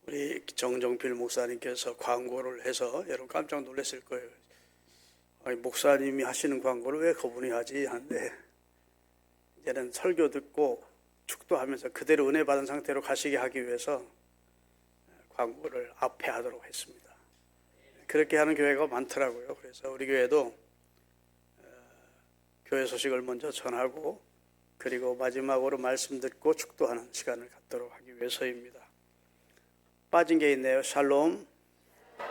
우리 정정필 목사님께서 광고를 해서 여러분 깜짝 놀랐을 거예요. 아니, 목사님이 하시는 광고를 왜 그분이 하지 하는데, 이제는 설교 듣고 축도하면서 그대로 은혜 받은 상태로 가시게 하기 위해서 광고를 앞에 하도록 했습니다. 그렇게 하는 교회가 많더라고요. 그래서 우리 교회도 교회 소식을 먼저 전하고 그리고 마지막으로 말씀 듣고 축도하는 시간을 갖도록 하기 위해서입니다. 빠진 게 있네요. 샬롬.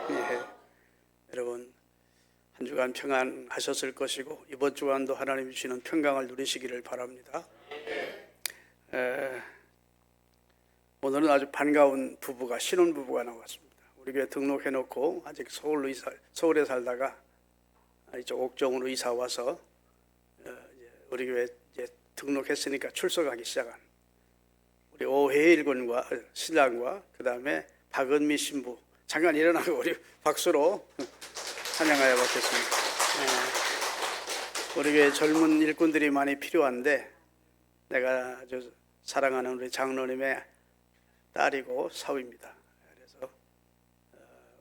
예. 여러분 한 주간 평안하셨을 것이고 이번 주간도 하나님 주시는 평강을 누리시기를 바랍니다. 오늘은 아주 반가운 부부가, 신혼부부가 나왔습니다. 우리 교회 등록해놓고 아직 서울에 살다가 이쪽 옥정으로 이사 와서 우리 교회 이제 등록했으니까 출석하기 시작한 우리 오혜일 군과 신랑과 그 다음에 박은미 신부, 잠깐 일어나고 우리 박수로 찬양하여 받겠습니다. 우리 교회 젊은 일꾼들이 많이 필요한데 내가 아주 사랑하는 우리 장로님의 딸이고 사위입니다. 그래서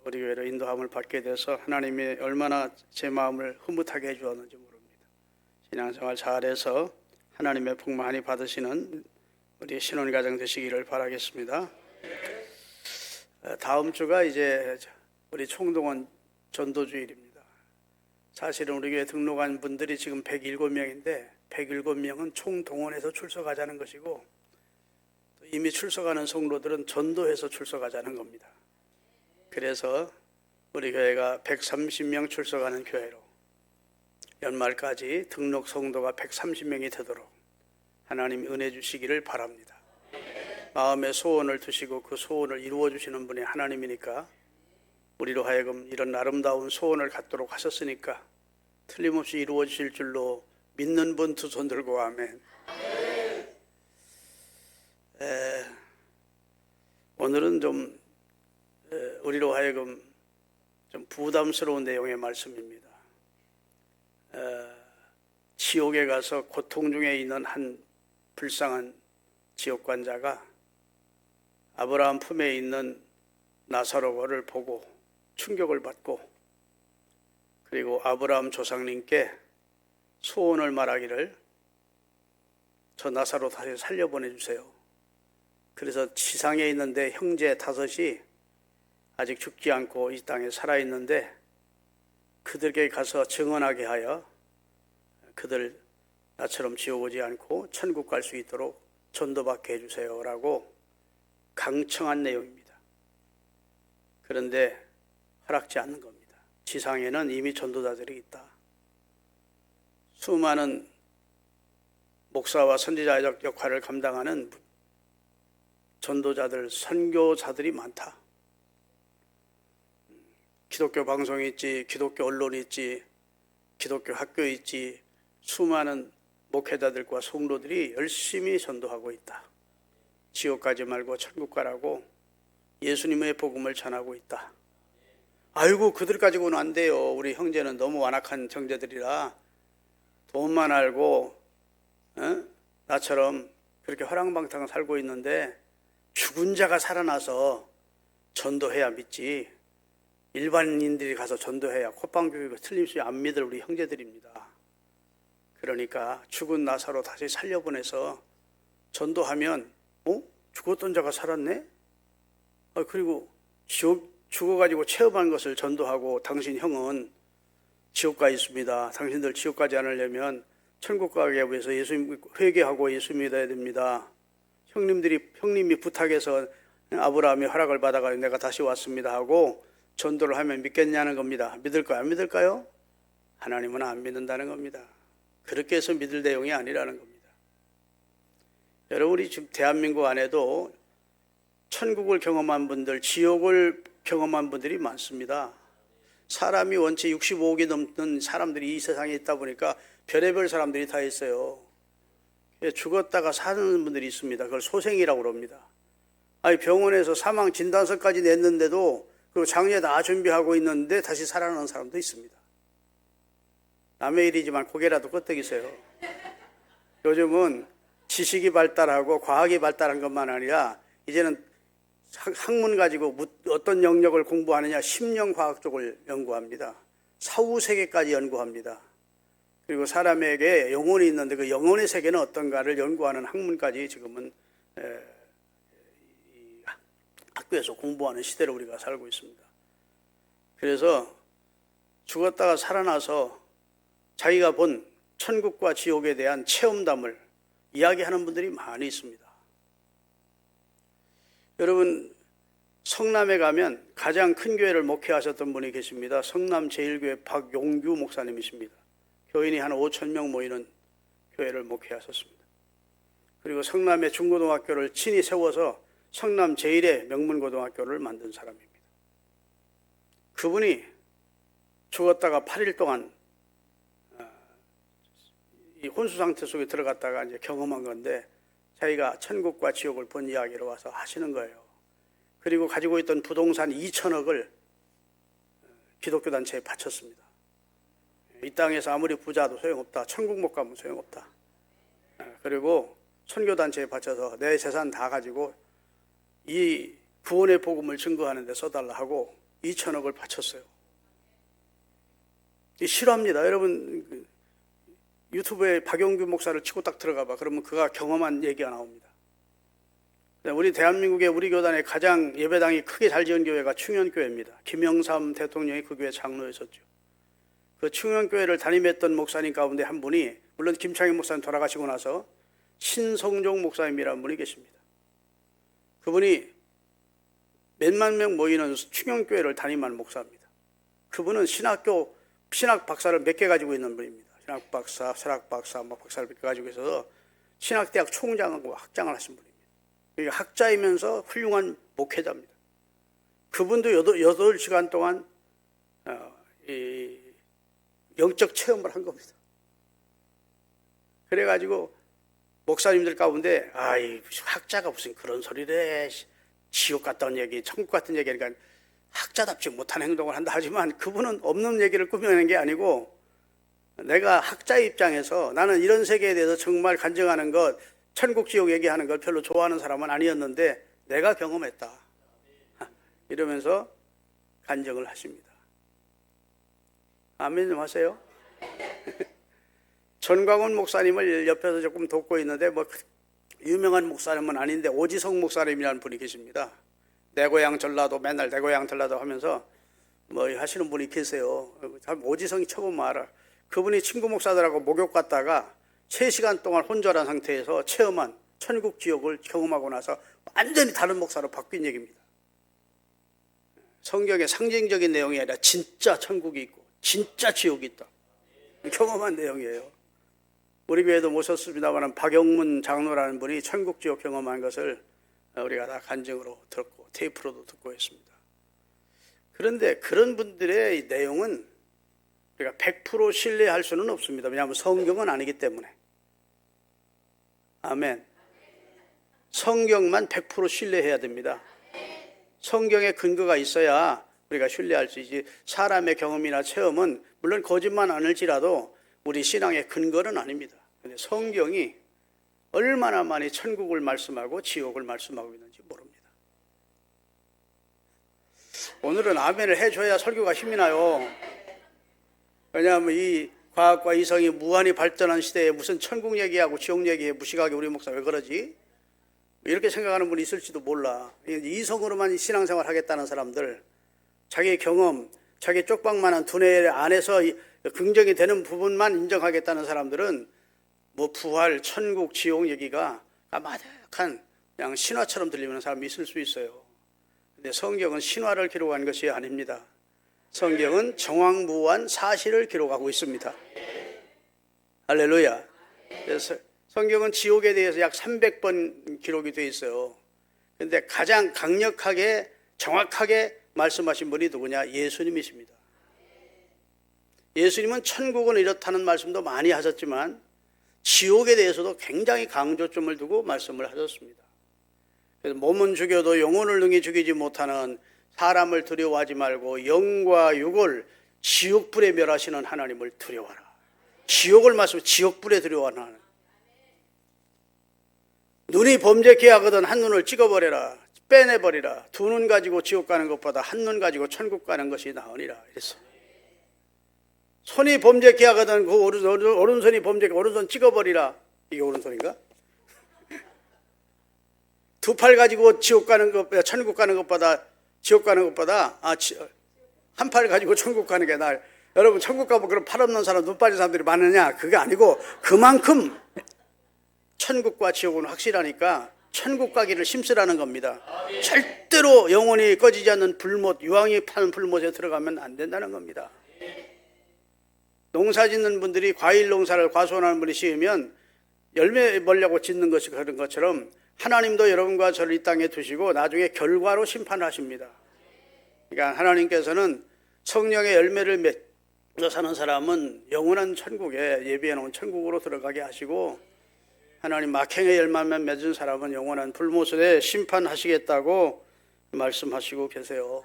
우리 교회로 인도함을 받게 돼서 하나님이 얼마나 제 마음을 흐뭇하게 해주었는지 모릅니다. 신앙생활 잘해서 하나님의 복 많이 받으시는 우리 신혼가정 되시기를 바라겠습니다. 다음 주가 이제 우리 총동원 전도주일입니다. 사실은 우리 교회 등록한 분들이 지금 107명인데 107명은 총동원해서 출석하자는 것이고 이미 출석하는 성도들은 전도해서 출석하자는 겁니다. 그래서 우리 교회가 130명 출석하는 교회로 연말까지 등록 성도가 130명이 되도록 하나님 은혜 주시기를 바랍니다. 마음에 소원을 두시고 그 소원을 이루어 주시는 분이 하나님이니까 우리로 하여금 이런 아름다운 소원을 갖도록 하셨으니까 틀림없이 이루어 주실 줄로 믿는 분 두 손 들고 아멘. 오늘은 좀 우리로 하여금 좀 부담스러운 내용의 말씀입니다. 지옥에 가서 고통 중에 있는 한 불쌍한 지옥관자가 아브라함 품에 있는 나사로를 보고 충격을 받고 그리고 아브라함 조상님께 소원을 말하기를 저 나사로 다시 살려보내주세요. 그래서 지상에 있는데 형제 5이 아직 죽지 않고 이 땅에 살아있는데 그들에게 가서 증언하게 하여 그들 나처럼 지옥 오지 않고 천국 갈 수 있도록 전도받게 해주세요 라고 강청한 내용입니다. 그런데 허락지 않는 겁니다. 지상에는 이미 전도자들이 있다. 수많은 목사와 선지자적 역할을 감당하는 전도자들, 선교사들이 많다. 기독교 방송이 있지, 기독교 언론이 있지, 기독교 학교 있지, 수많은 목회자들과 성도들이 열심히 전도하고 있다. 지옥 가지 말고 천국 가라고 예수님의 복음을 전하고 있다. 아이고 그들 가지고는 안 돼요. 우리 형제는 너무 완악한 형제들이라 돈만 알고 나처럼 그렇게 허랑방탕 살고 있는데 죽은 자가 살아나서 전도해야 믿지 일반인들이 가서 전도해야 콧방귀가 틀림없이 안 믿을 우리 형제들입니다. 그러니까 죽은 나사로 다시 살려보내서 전도하면 죽었던 자가 살았네? 그리고 죽어가지고 체험한 것을 전도하고 당신 형은 지옥 가 있습니다. 당신들 지옥 가지 않으려면 천국 가기 위해서 예수님 회개하고 예수 믿어야 됩니다. 형님이 부탁해서 아브라함이 허락을 받아가지고 내가 다시 왔습니다 하고 전도를 하면 믿겠냐는 겁니다. 믿을까요? 안 믿을까요? 하나님은 안 믿는다는 겁니다. 그렇게 해서 믿을 내용이 아니라는 겁니다. 여러분 우리 지금 대한민국 안에도 천국을 경험한 분들, 지옥을 경험한 분들이 많습니다. 사람이 원체 65억이 넘는 사람들이 이 세상에 있다 보니까 별의별 사람들이 다 있어요. 죽었다가 사는 분들이 있습니다. 그걸 소생이라고 그럽니다. 아니 병원에서 사망 진단서까지 냈는데도 그리고 장례 다 준비하고 있는데 다시 살아나는 사람도 있습니다. 남의 일이지만 고개라도 끄덕이세요. 요즘은 지식이 발달하고 과학이 발달한 것만 아니라 이제는 학문 가지고 어떤 영역을 공부하느냐, 심령과학 쪽을 연구합니다. 사후세계까지 연구합니다. 그리고 사람에게 영혼이 있는데 그 영혼의 세계는 어떤가를 연구하는 학문까지 지금은 이 학교에서 공부하는 시대를 우리가 살고 있습니다. 그래서 죽었다가 살아나서 자기가 본 천국과 지옥에 대한 체험담을 이야기하는 분들이 많이 있습니다. 여러분, 성남에 가면 가장 큰 교회를 목회하셨던 분이 계십니다. 성남 제1교회 박용규 목사님이십니다. 교인이 한 5천 명 모이는 교회를 목회하셨습니다. 그리고 성남의 중고등학교를 친히 세워서 성남 제1의 명문고등학교를 만든 사람입니다. 그분이 죽었다가 8일 동안 이 혼수 상태 속에 들어갔다가 이제 경험한 건데 자기가 천국과 지옥을 본 이야기를 와서 하시는 거예요. 그리고 가지고 있던 부동산 2천억을 기독교 단체에 바쳤습니다. 이 땅에서 아무리 부자도 소용없다. 천국 못 가면 소용없다. 그리고 선교단체에 바쳐서 내 재산 다 가지고 이 구원의 복음을 증거하는 데 써달라 하고 2천억을 바쳤어요. 싫어합니다. 여러분 유튜브에 박용규 목사를 치고 딱 들어가 봐. 그러면 그가 경험한 얘기가 나옵니다. 우리 대한민국의 우리 교단의 가장 예배당이 크게 잘 지은 교회가 충현교회입니다. 김영삼 대통령이 그 교회 장로였었죠. 그 충현교회를 담임했던 목사님 가운데 한 분이, 물론 김창희 목사님 돌아가시고 나서 신성종 목사님이라는 분이 계십니다. 그분이 몇만 명 모이는 충현교회를 담임하는 목사입니다. 그분은 신학 박사를 몇 개 가지고 있는 분입니다. 신학 박사, 철학 박사, 박사를 몇 개 가지고 있어서 신학대학 총장하고 학장을 하신 분입니다. 학자이면서 훌륭한 목회자입니다. 그분도 8시간 동안 이 영적 체험을 한 겁니다. 그래가지고 목사님들 가운데 이 학자가 무슨 그런 소리래, 지옥 같다는 얘기, 천국 같은 얘기 하니까 학자답지 못한 행동을 한다 하지만 그분은 없는 얘기를 꾸며내는 게 아니고, 내가 학자의 입장에서 나는 이런 세계에 대해서 정말 간증하는 것, 천국 지옥 얘기하는 걸 별로 좋아하는 사람은 아니었는데 내가 경험했다 이러면서 간증을 하십니다. 아멘 좀 하세요. 전광훈 목사님을 옆에서 조금 돕고 있는데 유명한 목사님은 아닌데 오지성 목사님이라는 분이 계십니다. 내 고향 전라도, 맨날 내 고향 전라도 하면서 하시는 분이 계세요. 오지성이 쳐보면 알아. 그분이 친구 목사들하고 목욕 갔다가 3시간 동안 혼절한 상태에서 체험한 천국 지옥을 경험하고 나서 완전히 다른 목사로 바뀐 얘기입니다. 성경의 상징적인 내용이 아니라 진짜 천국이 있고 진짜 지옥이 있다. 경험한 내용이에요. 우리 교회도 모셨습니다만 박영문 장로라는 분이 천국 지옥 경험한 것을 우리가 다 간증으로 듣고 테이프로도 듣고 있습니다. 그런데 그런 분들의 내용은 우리가 100% 신뢰할 수는 없습니다. 왜냐하면 성경은 아니기 때문에. 아멘. 성경만 100% 신뢰해야 됩니다. 성경에 근거가 있어야 우리가 신뢰할 수 있지. 사람의 경험이나 체험은 물론 거짓말 않을지라도 우리 신앙의 근거는 아닙니다. 그런데 성경이 얼마나 많이 천국을 말씀하고 지옥을 말씀하고 있는지 모릅니다. 오늘은 아멘을 해줘야 설교가 힘이 나요. 왜냐하면 이 과학과 이성이 무한히 발전한 시대에 무슨 천국 얘기하고 지옥 얘기해 무식하게 우리 목사 왜 그러지? 이렇게 생각하는 분이 있을지도 몰라. 이성으로만 신앙생활 하겠다는 사람들, 자기의 경험, 자기 쪽방만한 두뇌 안에서 긍정이 되는 부분만 인정하겠다는 사람들은 부활, 천국, 지옥 얘기가 까마득한 그냥 신화처럼 들리는 사람이 있을 수 있어요. 근데 성경은 신화를 기록한 것이 아닙니다. 성경은 정황무한 사실을 기록하고 있습니다. 할렐루야. 그래서 성경은 지옥에 대해서 약 300번 기록이 되어 있어요. 그런데 가장 강력하게 정확하게 말씀하신 분이 누구냐? 예수님이십니다. 예수님은 천국은 이렇다는 말씀도 많이 하셨지만 지옥에 대해서도 굉장히 강조점을 두고 말씀을 하셨습니다. 그래서 몸은 죽여도 영혼을 능히 죽이지 못하는, 사람을 두려워하지 말고 영과 육을 지옥불에 멸하시는 하나님을 두려워하라. 지옥을 말씀해, 지옥불에 두려워하는 하나님. 눈이 범죄케 하거든 한 눈을 찍어버려라. 빼내버리라. 두 눈 가지고 지옥 가는 것보다 한 눈 가지고 천국 가는 것이 나으니라. 이랬어. 손이 범죄케 하거든 그 오른손이 범죄케 오른손 찍어버리라. 이게 오른손인가? 두 팔 가지고 지옥 가는 것보다 천국 가는 것보다 지옥 가는 것보다 한 팔 가지고 천국 가는 게 나아요. 여러분 천국 가면 그런 팔 없는 사람 눈 빠진 사람들이 많으냐? 그게 아니고 그만큼 천국과 지옥은 확실하니까 천국 가기를 힘쓰라는 겁니다. 절대로 영원히 꺼지지 않는 불못, 유황이 파는 불못에 들어가면 안 된다는 겁니다. 농사 짓는 분들이 과일 농사를 과수원하는 분이 지으면 열매 벌려고 짓는 것이 그런 것처럼 하나님도 여러분과 저를 이 땅에 두시고 나중에 결과로 심판하십니다. 그러니까 하나님께서는 성령의 열매를 맺어 사는 사람은 영원한 천국에 예비해 놓은 천국으로 들어가게 하시고 하나님 막행의 열매만 맺은 사람은 영원한 불못에 심판하시겠다고 말씀하시고 계세요.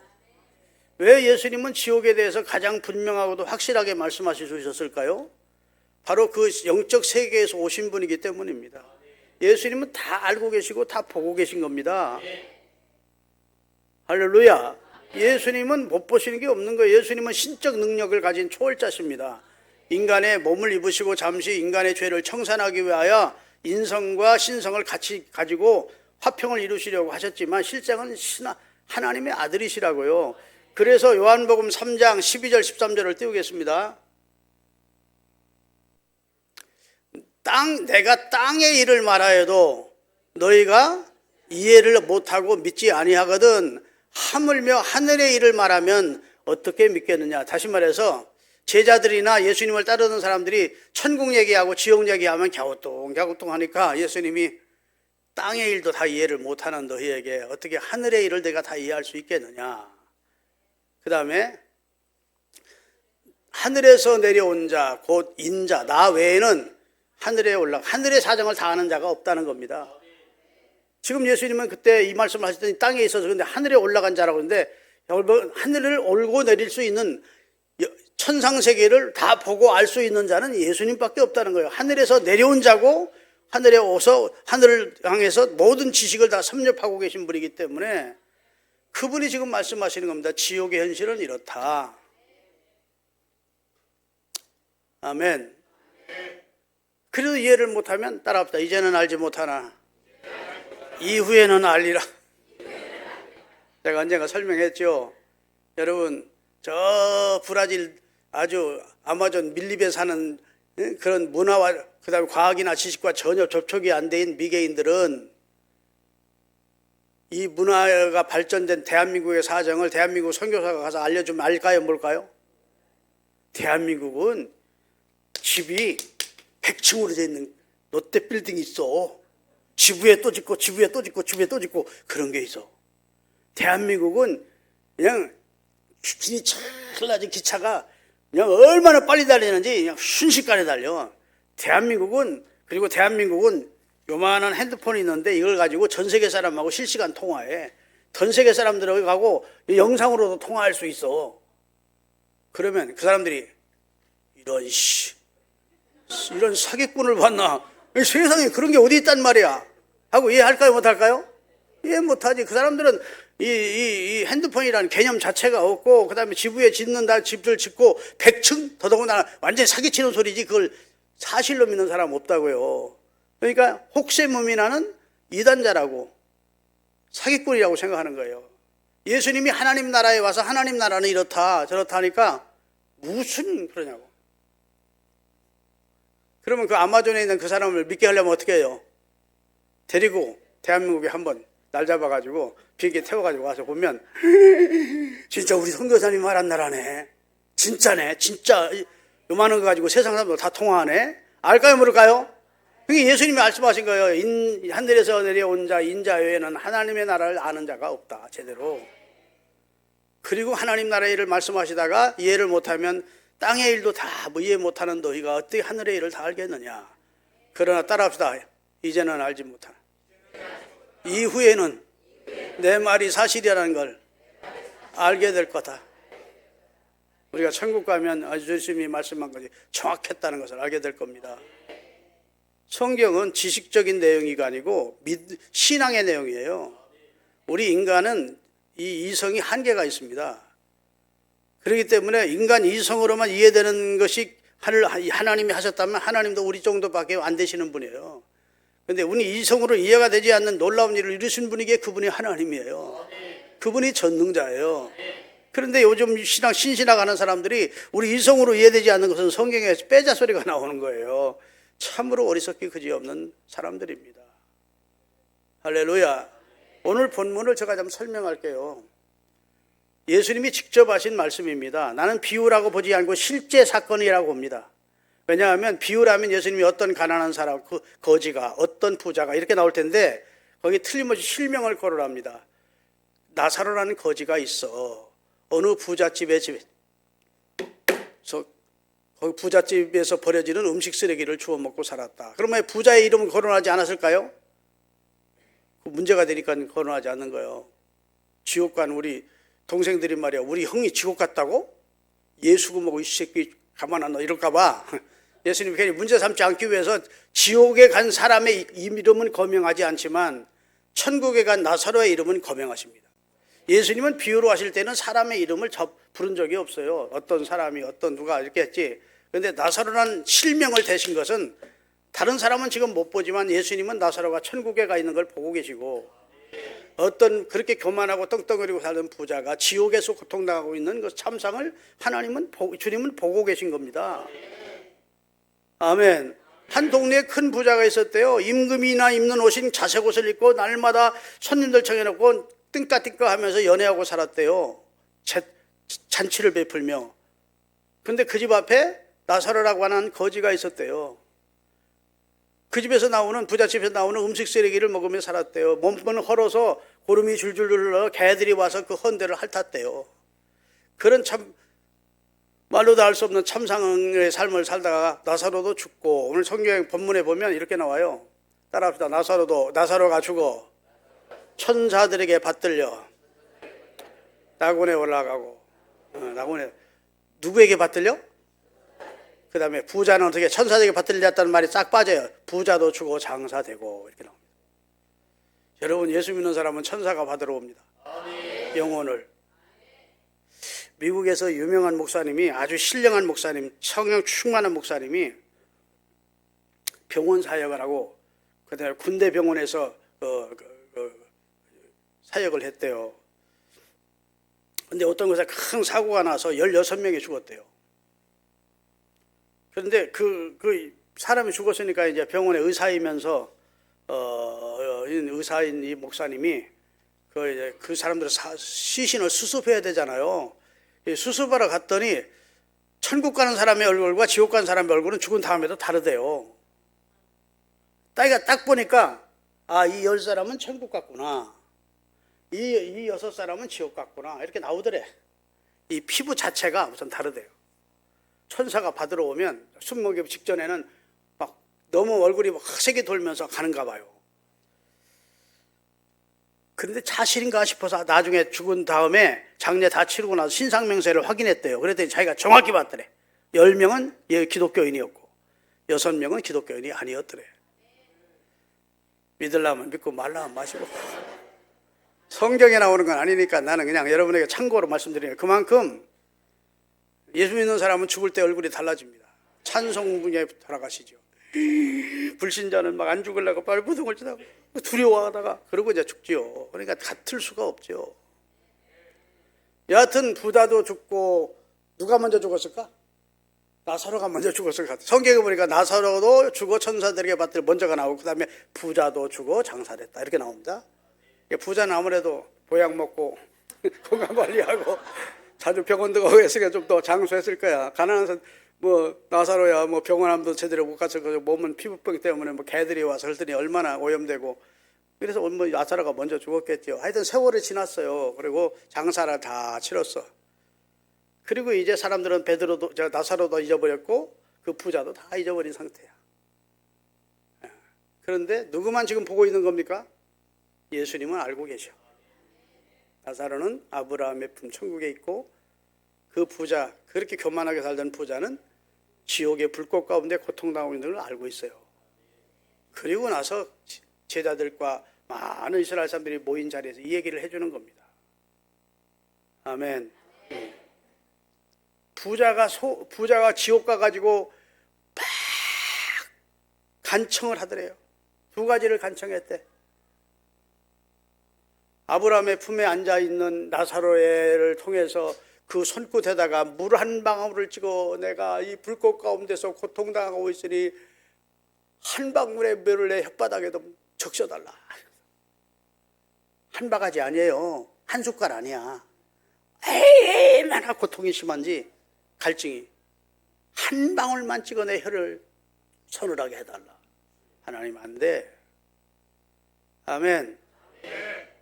왜 예수님은 지옥에 대해서 가장 분명하고도 확실하게 말씀하실 수 있었을까요? 바로 그 영적 세계에서 오신 분이기 때문입니다. 예수님은 다 알고 계시고 다 보고 계신 겁니다. 할렐루야. 예수님은 못 보시는 게 없는 거예요. 예수님은 신적 능력을 가진 초월자십니다. 인간의 몸을 입으시고 잠시 인간의 죄를 청산하기 위하여 인성과 신성을 같이 가지고 화평을 이루시려고 하셨지만 실상은 하나님의 아들이시라고요. 그래서 요한복음 3장 12절 13절을 띄우겠습니다. 내가 땅의 일을 말하여도 너희가 이해를 못하고 믿지 아니하거든 하물며 하늘의 일을 말하면 어떻게 믿겠느냐. 다시 말해서 제자들이나 예수님을 따르는 사람들이 천국 얘기하고 지옥 얘기하면 갸우뚱 하니까 예수님이 땅의 일도 다 이해를 못하는 너희에게 어떻게 하늘의 일을 내가 다 이해할 수 있겠느냐. 그 다음에 하늘에서 내려온 자 곧 인자 나 외에는 하늘의 사정을 다 아는 자가 없다는 겁니다. 지금 예수님은 그때 이 말씀을 하셨더니 땅에 있어서 근데 하늘에 올라간 자라고 하는데 하늘을 올고 내릴 수 있는 천상세계를 다 보고 알 수 있는 자는 예수님밖에 없다는 거예요. 하늘에서 내려온 자고 하늘에 오서 하늘을 향해서 모든 지식을 다 섭렵하고 계신 분이기 때문에 그분이 지금 말씀하시는 겁니다. 지옥의 현실은 이렇다. 아멘. 그래도 이해를 못하면 따라합시다. 이제는 알지 못하나 이후에는 알리라. 제가 언젠가 설명했죠. 여러분 저 브라질 아주 아마존 밀립에 사는 그런 문화와 그다음에 과학이나 지식과 전혀 접촉이 안 된 미개인들은 이 문화가 발전된 대한민국의 사정을 대한민국 선교사가 가서 알려주면 알까요? 뭘까요? 대한민국은 집이 100층으로 되어 있는 롯데 빌딩이 있어. 지부에 또 짓고 지부에 또 짓고 지부에 또 짓고 그런 게 있어. 대한민국은 그냥 길이 찰나지 기차가 그냥 얼마나 빨리 달리는지 그냥 순식간에 달려. 그리고 대한민국은 요만한 핸드폰이 있는데 이걸 가지고 전 세계 사람하고 실시간 통화해. 전 세계 사람들하고 영상으로도 통화할 수 있어. 그러면 그 사람들이 이런 사기꾼을 봤나? 세상에 그런 게 어디 있단 말이야? 하고 이해할까요? 못할까요? 이해 못하지. 그 사람들은 이 핸드폰이라는 개념 자체가 없고, 그 다음에 지부에 짓는다, 집들 짓고, 100층? 더더군다나 완전히 사기치는 소리지, 그걸 사실로 믿는 사람 없다고요. 그러니까, 혹세무민하는 이단자라고, 사기꾼이라고 생각하는 거예요. 예수님이 하나님 나라에 와서 하나님 나라는 이렇다, 저렇다 하니까, 무슨 그러냐고. 그러면 그 아마존에 있는 그 사람을 믿게 하려면 어떻게 해요? 데리고 대한민국에 한번 날 잡아가지고 비행기에 태워가지고 와서 보면 진짜 우리 선교사님 말한 나라네. 진짜네. 진짜 요만한 거 가지고 세상 사람들 다 통화하네. 알까요? 모를까요? 그게 예수님이 말씀하신 거예요. 하늘에서 내려온 자 인자 외에는 하나님의 나라를 아는 자가 없다. 제대로. 그리고 하나님 나라의 일을 말씀하시다가 이해를 못하면 땅의 일도 다 이해 못하는 너희가 어떻게 하늘의 일을 다 알겠느냐. 그러나 따라합시다. 이제는 알지 못하나. 이후에는 내 말이 사실이라는 걸 알게 될 거다. 우리가 천국 가면 아주 예수님이 말씀한 것이 정확했다는 것을 알게 될 겁니다. 성경은 지식적인 내용이 아니고 신앙의 내용이에요. 우리 인간은 이 이성이 한계가 있습니다. 그렇기 때문에 인간 이성으로만 이해되는 것이 하나님이 하셨다면 하나님도 우리 정도밖에 안 되시는 분이에요. 그런데 우리 이성으로 이해가 되지 않는 놀라운 일을 이루신 분이기에 그분이 하나님이에요. 그분이 전능자예요. 그런데 요즘 신신학하는 사람들이 우리 이성으로 이해되지 않는 것은 성경에 빼자 소리가 나오는 거예요. 참으로 어리석기 그지없는 사람들입니다. 할렐루야. 오늘 본문을 제가 좀 설명할게요. 예수님이 직접 하신 말씀입니다. 나는 비유라고 보지 않고 실제 사건이라고 봅니다. 왜냐하면 비유라면 예수님이 어떤 가난한 사람, 그 거지가, 어떤 부자가 이렇게 나올 텐데 거기 틀림없이 실명을 거론합니다. 나사로라는 거지가 있어. 어느 부잣집에서 거기 부잣집에서 버려지는 음식 쓰레기를 주워 먹고 살았다. 그러면 부자의 이름은 거론하지 않았을까요? 그 문제가 되니까 거론하지 않는 거예요. 지옥 간 우리 동생들이 말이야, 우리 형이 지옥 갔다고? 예수고 뭐고 이 새끼 가만 안 놔 이럴까 봐 예수님이 괜히 문제 삼지 않기 위해서 지옥에 간 사람의 이름은 거명하지 않지만 천국에 간 나사로의 이름은 거명하십니다. 예수님은 비유로 하실 때는 사람의 이름을 부른 적이 없어요. 어떤 사람이 어떤 누가 이렇게 했지. 그런데 나사로라는 실명을 대신 것은 다른 사람은 지금 못 보지만 예수님은 나사로가 천국에 가 있는 걸 보고 계시고 어떤 그렇게 교만하고 떵떵거리고 살던 부자가 지옥에서 고통당하고 있는 그 참상을 주님은 보고 계신 겁니다. 아멘. 한 동네에 큰 부자가 있었대요. 임금이나 입는 옷인 자색 옷을 입고 날마다 손님들 청해놓고 띵까띵까 하면서 연애하고 살았대요. 잔치를 베풀며. 근데 그 집 앞에 나사로라고 하는 거지가 있었대요. 그 집에서 나오는 부잣집에서 나오는 음식 쓰레기를 먹으며 살았대요. 몸은 헐어서 고름이 줄줄 흘러 개들이 와서 그 헌대를 핥았대요. 그런 참 말로도 알 수 없는 참상의 삶을 살다가 나사로도 죽고 오늘 성경 본문에 보면 이렇게 나와요. 따라합시다. 나사로가 죽어 천사들에게 받들려 낙원에 올라가고 낙원에 누구에게 받들려? 그 다음에 부자는 어떻게 천사들에게 받들렸다는 말이 싹 빠져요. 부자도 주고 장사되고 이렇게 나옵니다. 여러분 예수 믿는 사람은 천사가 받으러 옵니다. 영혼을. 미국에서 유명한 목사님이 아주 신령한 목사님, 성령 충만한 목사님이 병원 사역을 하고 그다음에 군대 병원에서 사역을 했대요. 그런데 어떤 곳에 큰 사고가 나서 16명이 죽었대요. 그런데 그 사람이 죽었으니까 이제 병원에 의사이면서 의사인 이 목사님이 그 사람들의 시신을 수습해야 되잖아요. 수습하러 갔더니 천국 가는 사람의 얼굴과 지옥 가는 사람의 얼굴은 죽은 다음에도 다르대요. 딱 보니까 이 10사람은 천국 갔구나. 이 6사람은 지옥 갔구나. 이렇게 나오더래. 이 피부 자체가 우선 다르대요. 천사가 받으러 오면 숨 먹기 직전에는 막 너무 얼굴이 흑색이 돌면서 가는가 봐요. 그런데 사실인가 싶어서 나중에 죽은 다음에 장례 다 치르고 나서 신상명세를 확인했대요. 그랬더니 자기가 정확히 봤더래. 10명은 기독교인이었고 6명은 기독교인이 아니었더래. 믿으려면 믿고 말라면 마시고. 성경에 나오는 건 아니니까 나는 그냥 여러분에게 참고로 말씀드리는 그만큼 예수 믿는 사람은 죽을 때 얼굴이 달라집니다. 찬송 분야에 돌아가시죠. 불신자는 막 안 죽으려고 발부둥을 치다가 두려워하다가 그러고 이제 죽지요. 그러니까 같을 수가 없죠. 여하튼 부자도 죽고 누가 먼저 죽었을까? 나사로가 먼저 죽었을 것 같아요. 성경에 보니까 나사로도 죽어 천사들에게 받들 먼저가 나오고 그 다음에 부자도 죽어 장사됐다 이렇게 나옵니다. 부자는 아무래도 보약 먹고 건강 관리하고 자주 병원도 가고 했으니까 좀 더 장수했을 거야. 가난한 사람 나사로야 병원 한번 제대로 못 가서 몸은 피부병 때문에 개들이 와서 헐더니 얼마나 오염되고 그래서 나사로가 먼저 죽었겠죠. 하여튼 세월이 지났어요. 그리고 장사를 다 치렀어. 그리고 이제 사람들은 나사로도 잊어버렸고 그 부자도 다 잊어버린 상태야. 그런데 누구만 지금 보고 있는 겁니까? 예수님은 알고 계셔. 나사로는 아브라함의 품 천국에 있고 그 부자, 그렇게 교만하게 살던 부자는 지옥의 불꽃 가운데 고통당하고 있는 걸 알고 있어요. 그리고 나서 제자들과 많은 이스라엘 사람들이 모인 자리에서 이 얘기를 해주는 겁니다. 아멘. 부자가 지옥 가가지고 막 간청을 하더래요. 두 가지를 간청했대. 아브라함의 품에 앉아있는 나사로를 통해서 그 손끝에다가 물 한 방울을 찍어 내가 이 불꽃 가운데서 고통당하고 있으니 한 방울의 물을 내 혓바닥에도 적셔달라. 한 바가지 아니에요. 한 숟갈 아니야. 얼마나 고통이 심한지 갈증이 한 방울만 찍어 내 혀를 서늘하게 해달라. 하나님 안 돼. 아멘.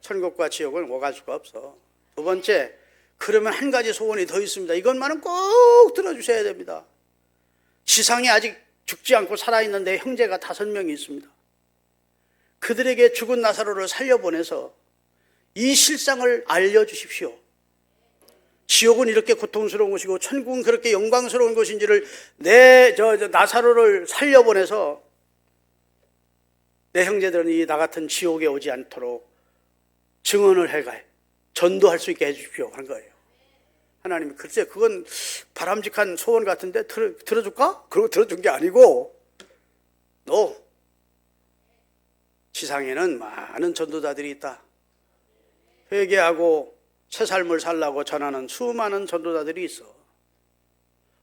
천국과 지옥은 오갈 수가 없어. 두 번째, 그러면 한 가지 소원이 더 있습니다. 이것만은 꼭 들어주셔야 됩니다. 지상에 아직 죽지 않고 살아있는 내 형제가 5명이 있습니다. 그들에게 죽은 나사로를 살려보내서 이 실상을 알려주십시오. 지옥은 이렇게 고통스러운 곳이고 천국은 그렇게 영광스러운 곳인지를 나사로를 살려보내서 내 형제들은 이 나 같은 지옥에 오지 않도록 증언을 해가 전도할 수 있게 해주십시오 한 거예요. 하나님이 글쎄 그건 바람직한 소원 같은데 들어줄까? 그러고 들어준 게 아니고 너 지상에는 많은 전도자들이 있다. 회개하고 새 삶을 살라고 전하는 수많은 전도자들이 있어.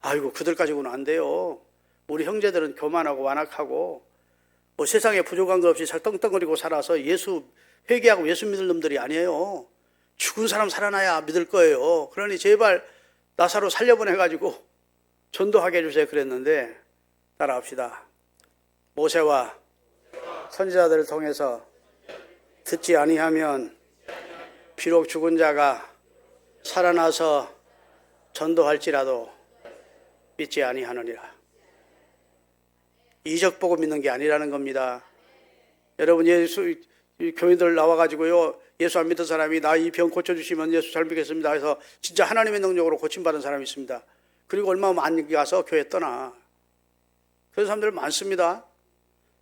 아이고 그들 가지고는 안 돼요. 우리 형제들은 교만하고 완악하고 뭐 세상에 부족한 것 없이 떵떵거리고 살아서 예수 회개하고 예수 믿을 놈들이 아니에요. 죽은 사람 살아나야 믿을 거예요. 그러니 제발 나사로 살려보내가지고 전도하게 해주세요 그랬는데 따라합시다. 모세와 선지자들을 통해서 듣지 아니하면 비록 죽은 자가 살아나서 전도할지라도 믿지 아니하느니라. 이적 보고 믿는 게 아니라는 겁니다. 여러분 교인들 나와가지고요 예수 안 믿은 사람이 나 이 병 고쳐주시면 예수 잘 믿겠습니다 해서 진짜 하나님의 능력으로 고침받은 사람이 있습니다. 그리고 얼마 많이 가서 교회 떠나. 그런 사람들 많습니다.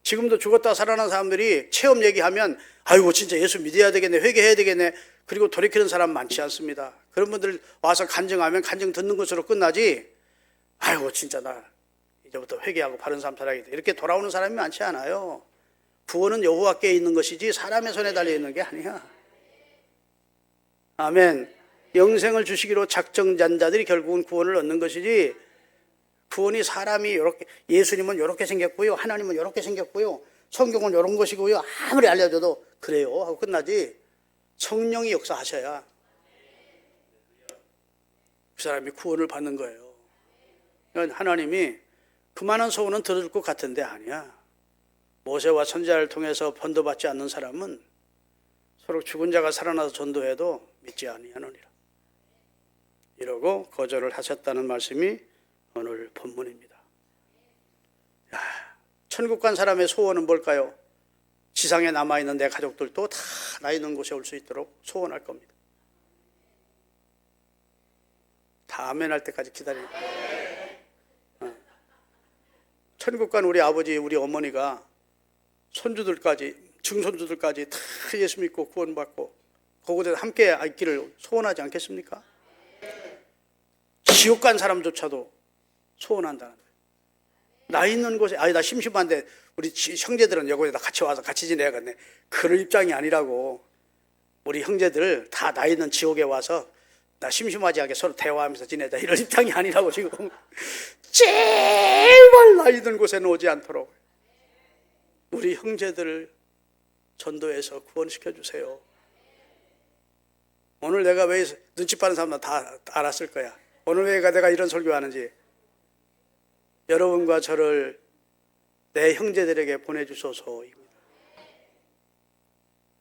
지금도 죽었다 살아난 사람들이 체험 얘기하면 아이고 진짜 예수 믿어야 되겠네 회개해야 되겠네 그리고 돌이키는 사람 많지 않습니다. 그런 분들 와서 간증하면 간증 듣는 것으로 끝나지 아이고 진짜 나 이제부터 회개하고 바른 삶 살아야겠다 이렇게 돌아오는 사람이 많지 않아요. 구원은 여호와께 있는 것이지 사람의 손에 달려있는 게 아니야. 아멘. 영생을 주시기로 작정한 자들이 결국은 구원을 얻는 것이지 구원이 사람이 이렇게 예수님은 이렇게 생겼고요 하나님은 이렇게 생겼고요 성경은 이런 것이고요 아무리 알려줘도 그래요 하고 끝나지 성령이 역사하셔야 그 사람이 구원을 받는 거예요. 그러니까 하나님이 그만한 소원은 들어줄 것 같은데 아니야. 모세와 선지자를 통해서 변도받지 않는 사람은 서로 죽은 자가 살아나서 전도해도 믿지 아니하느니라. 이러고 거절을 하셨다는 말씀이 오늘 본문입니다. 야, 천국 간 사람의 소원은 뭘까요? 지상에 남아있는 내 가족들도 다 나 있는 곳에 올 수 있도록 소원할 겁니다. 다 아멘 할 때까지 기다립니다. 천국 간 우리 아버지 우리 어머니가 손주들까지 증손주들까지 다 예수 믿고 구원받고 그곳에서 함께 있기를 소원하지 않겠습니까? 지옥 간 사람조차도 소원한다는 거예요. 나 있는 곳에 나 심심한데 우리 형제들은 여기다 같이 와서 같이 지내야겠네. 그런 입장이 아니라고. 우리 형제들 다 나 있는 지옥에 와서 나 심심하지 않게 서로 대화하면서 지내자 이런 입장이 아니라고 지금. 제발 나 있는 곳에는 오지 않도록 우리 형제들을 전도해서 구원시켜 주세요. 오늘 내가 왜 눈치 빠른 사람들 다 알았을 거야. 오늘 왜 내가 이런 설교하는지. 여러분과 저를 내 형제들에게 보내주소서입니다.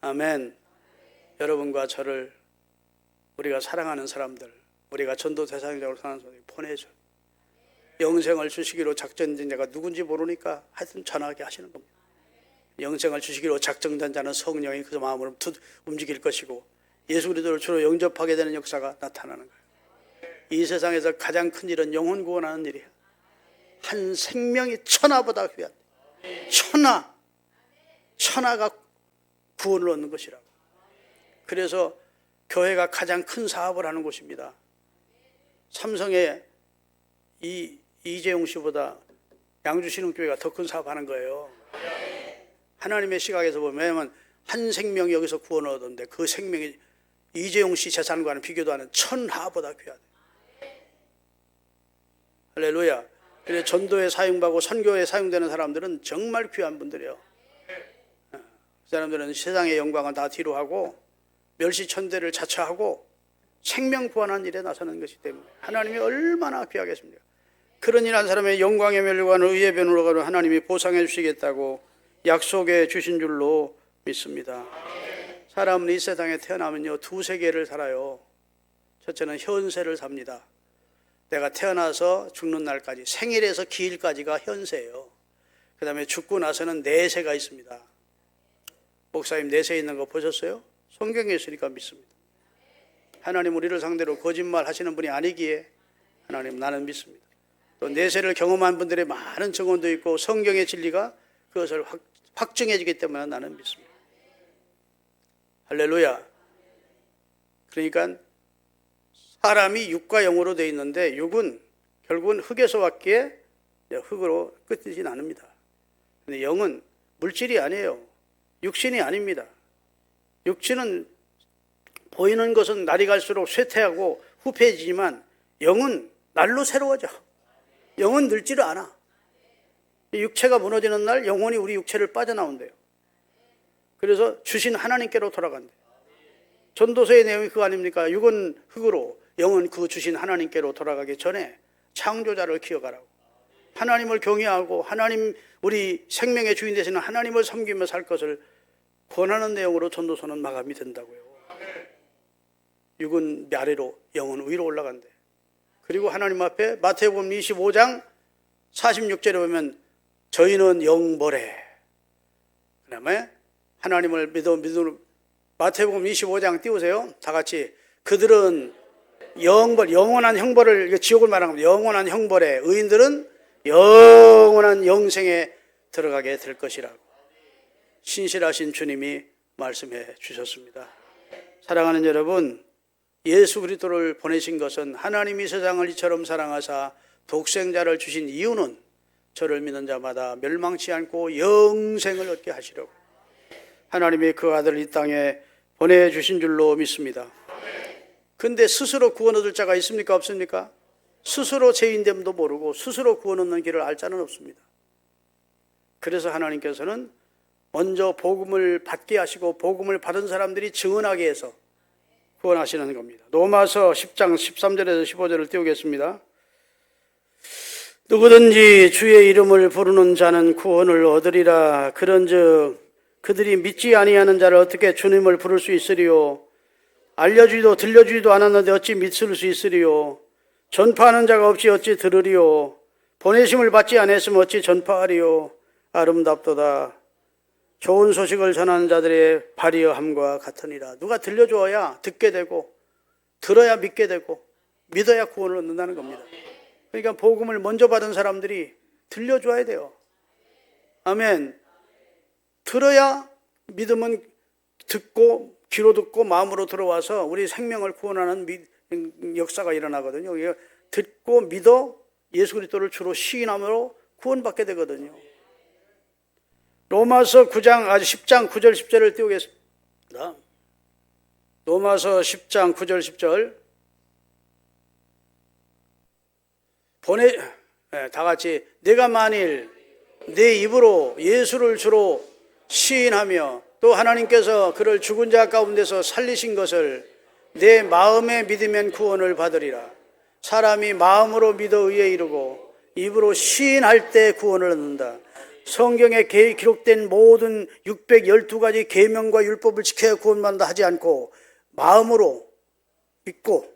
아멘. 여러분과 저를 우리가 사랑하는 사람들, 우리가 전도 대상자로 사는 사람들이 보내줘. 영생을 주시기로 작정된 자가 누군지 모르니까 하여튼 전하게 하시는 겁니다. 영생을 주시기로 작정된 자는 성령이 그 마음으로 움직일 것이고 예수 그리스도를 주로 영접하게 되는 역사가 나타나는 거예요. 이 세상에서 가장 큰 일은 영혼 구원하는 일이야. 한 생명이 천하보다 귀한 천하가 구원을 얻는 것이라고. 그래서 교회가 가장 큰 사업을 하는 곳입니다. 삼성의 이재용 씨보다 양주신흥교회가 더 큰 사업하는 거예요. 하나님의 시각에서 보면 한 생명이 여기서 구원을 얻었는데 그 생명이 이재용 씨 재산과는 비교도 하는 천하보다 귀하다. 할렐루야. 그래서 전도에 사용받고 선교에 사용되는 사람들은 정말 귀한 분들이에요. 그 사람들은 세상의 영광은 다 뒤로 하고 멸시천대를 자처하고 생명 구원하는 일에 나서는 것이기 때문에 하나님이 얼마나 귀하겠습니까? 그런 일한 사람의 영광의 멸류관을 의의 변으로 가는 하나님이 보상해 주시겠다고 약속해 주신 줄로 믿습니다. 사람은 이 세상에 태어나면요, 두 세계를 살아요. 첫째는 현세를 삽니다. 내가 태어나서 죽는 날까지, 생일에서 기일까지가 현세예요. 그 다음에 죽고 나서는 내세가 있습니다. 목사님 내세 있는 거 보셨어요? 성경에 있으니까 믿습니다. 하나님 우리를 상대로 거짓말 하시는 분이 아니기에 하나님 나는 믿습니다. 또 내세를 경험한 분들의 많은 증언도 있고 성경의 진리가 그것을 확증해지기 때문에 나는 믿습니다. 할렐루야. 그러니까 사람이 육과 영으로 되어 있는데 육은 결국은 흙에서 왔기에 흙으로 끝이진 않습니다. 근데 영은 물질이 아니에요. 육신이 아닙니다. 육신은 보이는 것은 날이 갈수록 쇠퇴하고 후패해지지만 영은 날로 새로워져. 영은 늙지를 않아. 육체가 무너지는 날 영혼이 우리 육체를 빠져나온대요. 그래서 주신 하나님께로 돌아간대요. 전도서의 내용이 그거 아닙니까? 육은 흙으로 영은 그 주신 하나님께로 돌아가기 전에 창조자를 기억하라고. 하나님을 경외하고 하나님 우리 생명의 주인 되시는 하나님을 섬기며 살 것을 권하는 내용으로 전도서는 마감이 된다고요. 육은 아래로 영은 위로 올라간대. 그리고 하나님 앞에 마태복음 25장 46절에 보면 저희는 영벌에, 그 다음에 하나님을 믿는 마태복음 25장 띄우세요. 다 같이. 그들은 영벌, 영원한 형벌을, 지옥을 말하는 겁니다. 영원한 형벌에, 의인들은 영원한 영생에 들어가게 될 것이라고 신실하신 주님이 말씀해 주셨습니다. 사랑하는 여러분, 예수 그리스도를 보내신 것은 하나님이 세상을 이처럼 사랑하사 독생자를 주신 이유는 저를 믿는 자마다 멸망치 않고 영생을 얻게 하시려고 하나님이 그 아들을 이 땅에 보내주신 줄로 믿습니다. 근데 스스로 구원 얻을 자가 있습니까? 없습니까? 스스로 죄인됨도 모르고 스스로 구원 얻는 길을 알 자는 없습니다. 그래서 하나님께서는 먼저 복음을 받게 하시고 복음을 받은 사람들이 증언하게 해서 구원하시는 겁니다. 로마서 10장 13절에서 15절을 띄우겠습니다. 누구든지 주의 이름을 부르는 자는 구원을 얻으리라. 그런즉 그들이 믿지 아니하는 자를 어떻게 주님을 부를 수 있으리요? 알려주지도 들려주지도 않았는데 어찌 믿을 수 있으리요? 전파하는 자가 없이 어찌 들으리요? 보내심을 받지 않았으면 어찌 전파하리요? 아름답도다. 좋은 소식을 전하는 자들의 발이여함과 같으니라. 누가 들려줘야 듣게 되고 들어야 믿게 되고 믿어야 구원을 얻는다는 겁니다. 그러니까 복음을 먼저 받은 사람들이 들려줘야 돼요. 아멘. 들어야 믿음은 듣고 귀로 듣고 마음으로 들어와서 우리 생명을 구원하는 역사가 일어나거든요. 듣고 믿어 예수 그리스도를 주로 시인함으로 구원받게 되거든요. 로마서 10장 9절 10절을 띄우겠습니다. 로마서 10장 9절 10절 다 같이 내가 만일 내 입으로 예수를 주로 시인하며 또 하나님께서 그를 죽은 자 가운데서 살리신 것을 내 마음에 믿으면 구원을 받으리라. 사람이 마음으로 믿어 의에 이르고 입으로 시인할 때 구원을 얻는다. 성경에 기록된 모든 612가지 계명과 율법을 지켜야 구원받는다 하지 않고 마음으로 믿고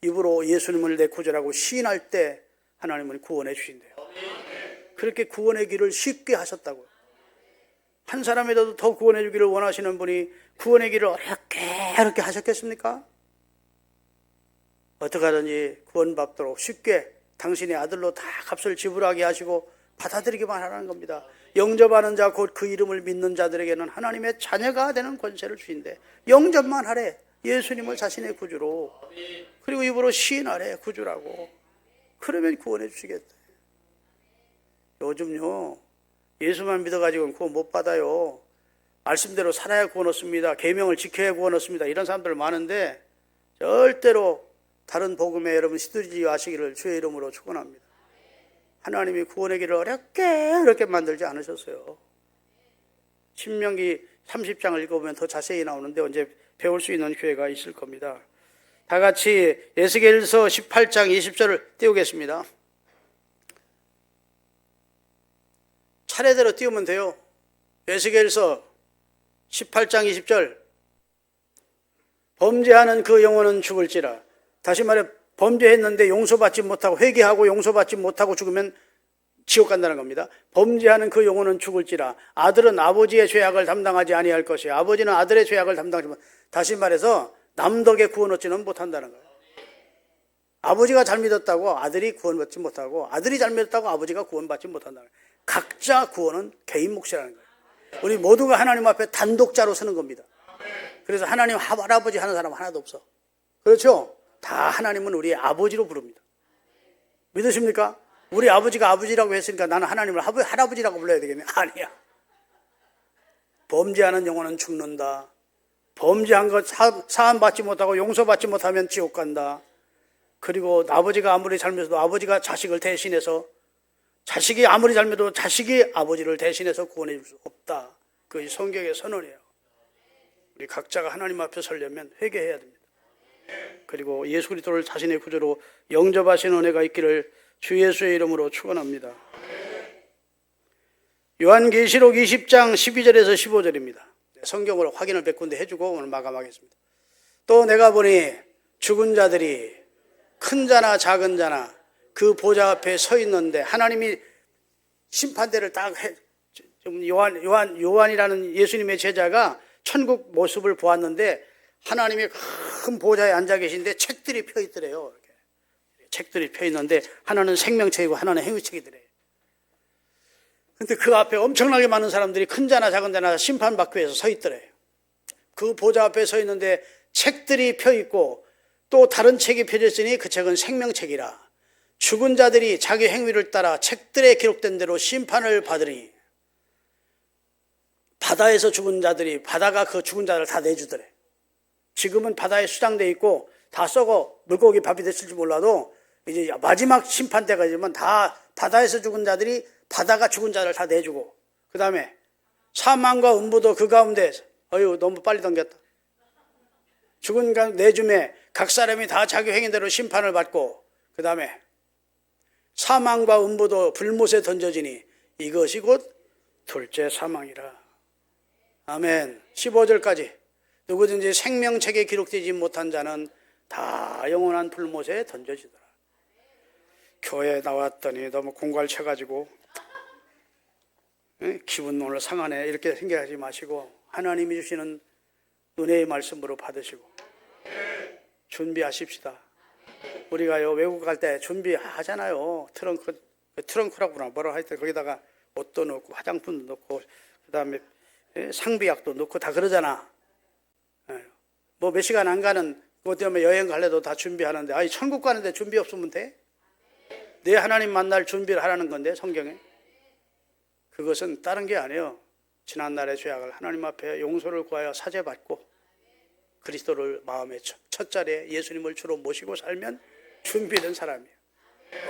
입으로 예수님을 내 구주라고 시인할 때 하나님은 구원해 주신대요. 그렇게 구원의 길을 쉽게 하셨다고요. 한 사람이라도 더 구원해 주기를 원하시는 분이 구원의 길을 어렵게 하셨겠습니까? 어떻게 하든지 구원받도록 쉽게 당신의 아들로 다 값을 지불하게 하시고 받아들이기만 하라는 겁니다. 영접하는 자 곧 그 이름을 믿는 자들에게는 하나님의 자녀가 되는 권세를 주신대. 영접만 하래. 예수님을 자신의 구주로. 그리고 입으로 시인하래. 구주라고. 그러면 구원해 주시겠다. 요즘요, 예수만 믿어가지고는 구원 못 받아요. 말씀대로 살아야 구원 얻습니다. 계명을 지켜야 구원 얻습니다. 이런 사람들 많은데 절대로 다른 복음에 여러분 시들지 마시기를 주의 이름으로 축원합니다. 하나님이 구원의 길을 어렵게 만들지 않으셨어요. 신명기 30장을 읽어보면 더 자세히 나오는데 언제 배울 수 있는 기회가 있을 겁니다. 다 같이 에스겔서 18장 20절을 띄우겠습니다. 차례대로 띄우면 돼요. 에스겔서 18장 20절. 범죄하는 그 영혼은 죽을지라. 다시 말해 범죄했는데 용서받지 못하고 회개하고 용서받지 못하고 죽으면 지옥 간다는 겁니다. 범죄하는 그 영혼은 죽을지라. 아들은 아버지의 죄악을 담당하지 아니할 것이요 아버지는 아들의 죄악을 담당하지 못. 다시 말해서 남 덕에 구원 얻지는 못한다는 거예요. 아버지가 잘 믿었다고 아들이 구원받지 못하고 아들이 잘 믿었다고 아버지가 구원받지 못한다는 거예요. 각자 구원은 개인 몫이라는 거예요. 우리 모두가 하나님 앞에 단독자로 서는 겁니다. 그래서 하나님 할아버지 하는 사람 하나도 없어. 그렇죠? 다 하나님은 우리의 아버지로 부릅니다. 믿으십니까? 우리 아버지가 아버지라고 했으니까 나는 하나님을 할아버지라고 불러야 되겠네. 아니야. 범죄하는 영혼은 죽는다. 범죄한 것 사함받지 못하고 용서받지 못하면 지옥 간다. 그리고 아버지가 아무리 잘못해도 아버지가 자식을 대신해서 자식이 아무리 잘못해도 자식이 아버지를 대신해서 구원해 줄 수 없다. 그것이 성경의 선언이에요. 우리 각자가 하나님 앞에 서려면 회개해야 됩니다. 그리고 예수 그리스도를 자신의 구주로 영접하시는 은혜가 있기를 주 예수의 이름으로 축원합니다. 요한계시록 20장 12절에서 15절입니다. 성경으로 확인을 몇 군데 해주고 오늘 마감하겠습니다. 또 내가 보니 죽은 자들이 큰 자나 작은 자나 그 보좌 앞에 서 있는데 하나님이 심판대를 딱 해. 요한이라는 예수님의 제자가 천국 모습을 보았는데 하나님의 큰 보좌에 앉아 계신데 책들이 펴 있더래요. 이렇게. 책들이 펴 있는데 하나는 생명책이고 하나는 행위책이더래요. 근데 그 앞에 엄청나게 많은 사람들이 큰 자나 작은 자나 심판받기 위해서 서 있더래요. 그 보좌 앞에 서 있는데 책들이 펴 있고 또 다른 책이 펴져 있으니 그 책은 생명책이라. 죽은 자들이 자기 행위를 따라 책들에 기록된 대로 심판을 받으니 바다에서 죽은 자들이 바다가 그 죽은 자를 다 내주더래. 지금은 바다에 수장돼 있고 다 썩어 물고기 밥이 됐을지 몰라도 이제 마지막 심판 때가 되면 다 바다에서 죽은 자들이 바다가 죽은 자를 다 내주고 그 다음에 사망과 음부도 그 가운데 어휴 너무 빨리 당겼다. 죽은 자 내줌에 각 사람이 다 자기 행위대로 심판을 받고 그 다음에 사망과 음부도 불못에 던져지니 이것이 곧 둘째 사망이라. 아멘. 15절까지 누구든지 생명책에 기록되지 못한 자는 다 영원한 불못에 던져지더라. 교회에 나왔더니 너무 공갈 쳐가지고 기분 오늘 상하네 이렇게 생각하지 마시고 하나님이 주시는 은혜의 말씀으로 받으시고 준비하십시다. 우리가요 외국 갈 때 준비하잖아요. 트렁크라고 뭐라 할 때 거기다가 옷도 넣고 화장품도 넣고 그 다음에 상비약도 넣고 다 그러잖아. 뭐 몇 시간 안 가는 그것 때문에 여행 갈래도 다 준비하는데 아니 천국 가는데 준비 없으면 돼? 내 하나님 만날 준비를 하라는 건데 성경에 그것은 다른 게 아니에요. 지난날의 죄악을 하나님 앞에 용서를 구하여 사죄받고 그리스도를 마음의 첫 자리에 예수님을 주로 모시고 살면 준비된 사람이에요.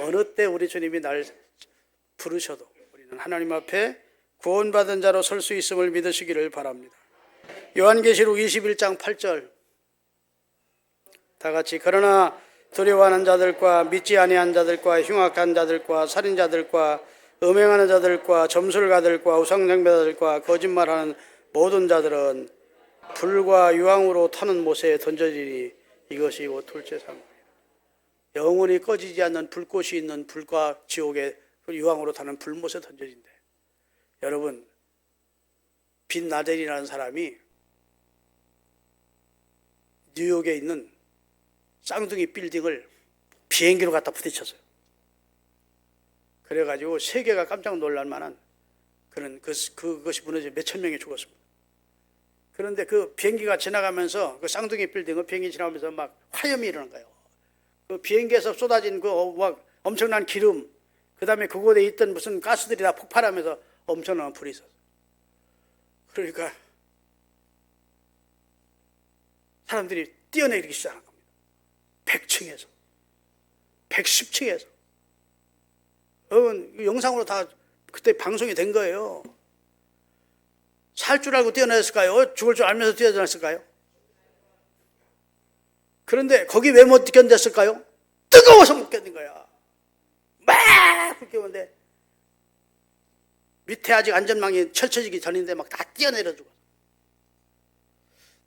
어느 때 우리 주님이 날 부르셔도 우리는 하나님 앞에 구원받은 자로 설 수 있음을 믿으시기를 바랍니다. 요한계시록 21장 8절 다 같이 그러나 두려워하는 자들과 믿지 아니한 자들과 흉악한 자들과 살인자들과 음행하는 자들과 점술가들과 우상숭배자들과 거짓말하는 모든 자들은 불과 유황으로 타는 못에 던져지니 이것이 곧 둘째 사망이라. 영원히 꺼지지 않는 불꽃이 있는 불과 지옥의 유황으로 타는 불못에 던져진대. 여러분 빈 나델이라는 사람이 뉴욕에 있는 쌍둥이 빌딩을 비행기로 갖다 부딪혔어요. 그래가지고 세계가 깜짝 놀랄 만한 그것이 무너져 몇천 명이 죽었습니다. 그런데 그 비행기가 지나가면서 그 쌍둥이 빌딩 비행기 지나가면서 막 화염이 일어난 거예요. 그 비행기에서 쏟아진 그 막 엄청난 기름, 그 다음에 그곳에 있던 무슨 가스들이 다 폭발하면서 엄청난 불이 있었어요. 그러니까 사람들이 뛰어내리기 시작한 겁니다. 100층에서 110층에서 영상으로 다 그때 방송이 된 거예요. 살 줄 알고 뛰어내렸을까요? 죽을 줄 알면서 뛰어내렸을까요? 그런데 거기 왜 못 견뎠을까요? 뜨거워서 못 견딘 거야. 막 뛰어오는데 밑에 아직 안전망이 철쳐지기 전인데 막 다 뛰어내려 죽었어.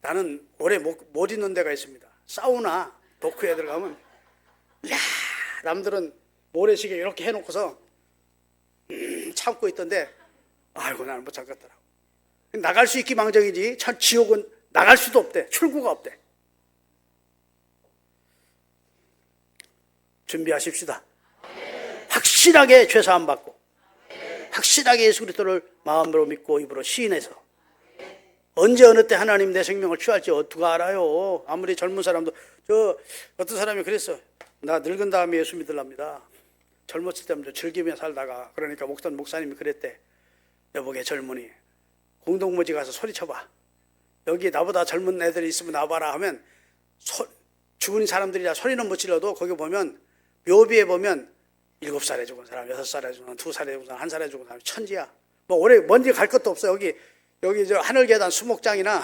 나는 오래 못 있는 데가 있습니다. 사우나 도크에 들어가면 야, 남들은 모래시계 이렇게 해놓고서 참고 있던데 아이고 나는 못 참겠더라고. 나갈 수 있기 망정이지 참 지옥은 나갈 수도 없대. 출구가 없대. 준비하십시다. 확실하게 죄사함 받고 확실하게 예수 그리스도를 마음으로 믿고 입으로 시인해서 언제 어느 때 하나님 내 생명을 취할지 누가 알아요. 아무리 젊은 사람도 어떤 사람이 그랬어. 나 늙은 다음에 예수 믿으랍니다. 젊었을 때부터 즐기며 살다가 그러니까 목사님이 그랬대. 여보게 젊은이 공동묘지 가서 소리쳐봐. 여기 나보다 젊은 애들이 있으면 나와봐라 하면 죽은 사람들이라 소리는 못 질러도 거기 보면 묘비에 보면 7살에 죽은 사람, 6살에 죽은 사람, 2살에 죽은 사람, 1살에 죽은 사람 천지야. 뭐 오래 먼데 갈 것도 없어. 여기 저 하늘계단 수목장이나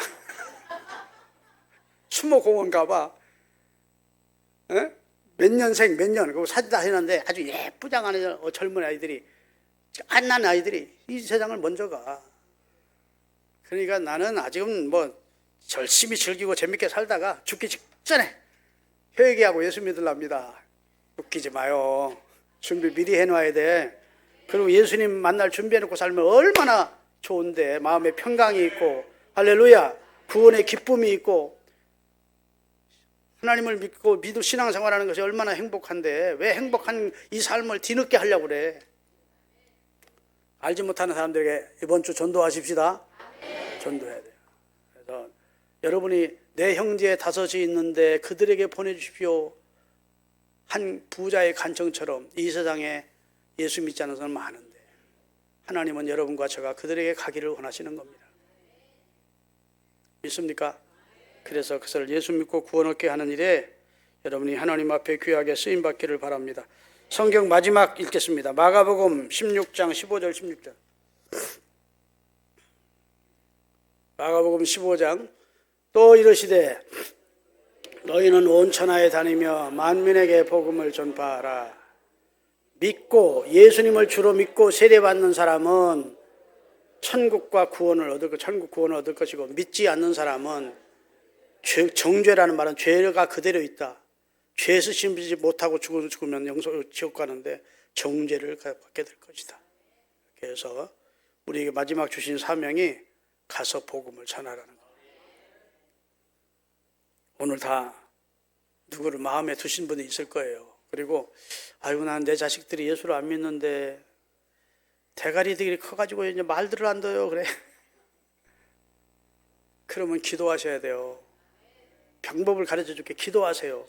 수목공원 가봐. 몇 년생 몇 년 그거 사진 다 해놨는데 아주 예쁘장한 젊은 아이들이 안 난 아이들이 이 세상을 먼저 가. 그러니까 나는 아직은 뭐 열심히 즐기고 재밌게 살다가 죽기 직전에 회개하고 예수 믿으랍니다. 웃기지 마요. 준비 미리 해놔야 돼. 그리고 예수님 만날 준비해놓고 살면 얼마나 좋은데 마음에 평강이 있고 할렐루야 구원의 기쁨이 있고 하나님을 믿고 신앙생활하는 것이 얼마나 행복한데 왜 행복한 이 삶을 뒤늦게 하려고 그래. 알지 못하는 사람들에게 이번 주 전도하십시다. 전도해야 돼요. 그래서 여러분이 내 형제 5이 있는데 그들에게 보내주십시오. 한 부자의 간청처럼 이 세상에 예수 믿지 않는 사람 많은데 하나님은 여러분과 제가 그들에게 가기를 원하시는 겁니다. 믿습니까? 그래서 그것을 예수 믿고 구원 얻게 하는 일에 여러분이 하나님 앞에 귀하게 쓰임받기를 바랍니다. 성경 마지막 읽겠습니다. 마가복음 16장 15절 16절. 마가복음 15장 또 이르시되 너희는 온 천하에 다니며 만민에게 복음을 전파하라. 믿고 예수님을 주로 믿고 세례받는 사람은 천국과 구원을 얻을 것이고 믿지 않는 사람은 정죄라는 말은 죄가 그대로 있다. 죄에서 심지 못하고 죽으면 지옥 가는데 정죄를 받게 될 것이다. 그래서 우리에게 마지막 주신 사명이 가서 복음을 전하라는 거. 오늘 다 누구를 마음에 두신 분이 있을 거예요. 그리고 아이고 난 내 자식들이 예수를 안 믿는데 대가리들이 커가지고 이제 말들을 안 둬요. 그래. 그러면 기도하셔야 돼요. 방법을 가르쳐 줄게. 기도하세요.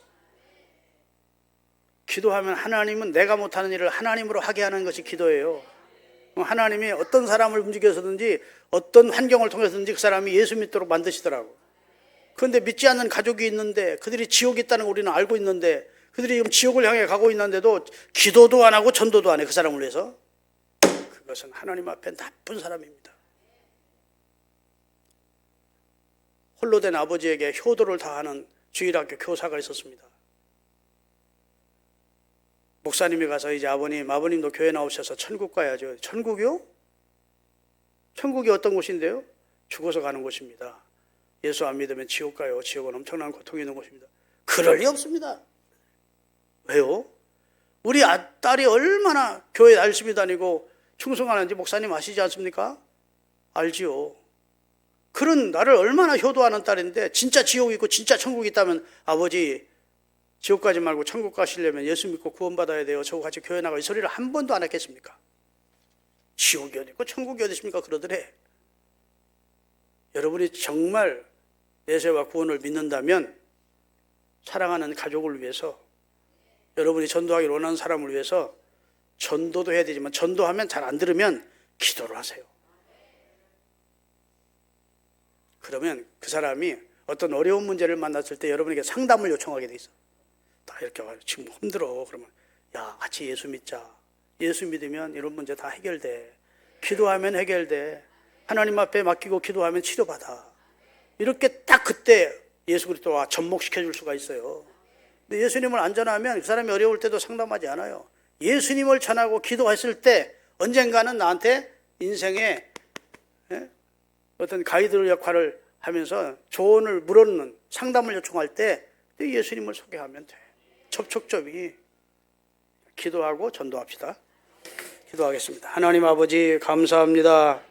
기도하면 하나님은 내가 못하는 일을 하나님으로 하게 하는 것이 기도예요. 하나님이 어떤 사람을 움직여서든지 어떤 환경을 통해서든지 그 사람이 예수 믿도록 만드시더라고. 그런데 믿지 않는 가족이 있는데 그들이 지옥이 있다는 걸 우리는 알고 있는데 그들이 지금 지옥을 향해 가고 있는데도 기도도 안 하고 전도도 안 해. 그 사람을 위해서. 그것은 하나님 앞에 나쁜 사람입니다. 홀로 된 아버지에게 효도를 다하는 주일학교 교사가 있었습니다. 목사님이 가서 이제 아버님도 교회 나오셔서 천국 가야죠. 천국이요? 천국이 어떤 곳인데요? 죽어서 가는 곳입니다. 예수 안 믿으면 지옥 가요. 지옥은 엄청난 고통이 있는 곳입니다. 그럴 리 없습니다. 왜요? 우리 딸이 얼마나 교회 열심히 다니고 충성하는지 목사님 아시지 않습니까? 알지요. 그런 나를 얼마나 효도하는 딸인데 진짜 지옥이 있고 진짜 천국이 있다면 아버지 지옥 가지 말고 천국 가시려면 예수 믿고 구원받아야 돼요. 저거 같이 교회 나가 이 소리를 한 번도 안 했겠습니까? 지옥이 어디 있고 천국이 어디 있습니까? 그러더래. 여러분이 정말 내세와 구원을 믿는다면 사랑하는 가족을 위해서, 여러분이 전도하기를 원하는 사람을 위해서 전도도 해야 되지만, 전도하면 잘 안 들으면 기도를 하세요. 그러면 그 사람이 어떤 어려운 문제를 만났을 때 여러분에게 상담을 요청하게 돼 있어. 다 이렇게 와요. 지금 힘들어. 그러면 야, 같이 예수 믿자. 예수 믿으면 이런 문제 다 해결돼. 기도하면 해결돼. 하나님 앞에 맡기고 기도하면 치료받아. 이렇게 딱 그때 예수 그리스도와 접목시켜 줄 수가 있어요. 근데 예수님을 안 전하면 그 사람이 어려울 때도 상담하지 않아요. 예수님을 전하고 기도했을 때 언젠가는 나한테 인생의 어떤 가이드 역할을 하면서 조언을 물어는 상담을 요청할 때 예수님을 소개하면 돼. 접촉점이. 기도하고 전도합시다. 기도하겠습니다. 하나님 아버지 감사합니다.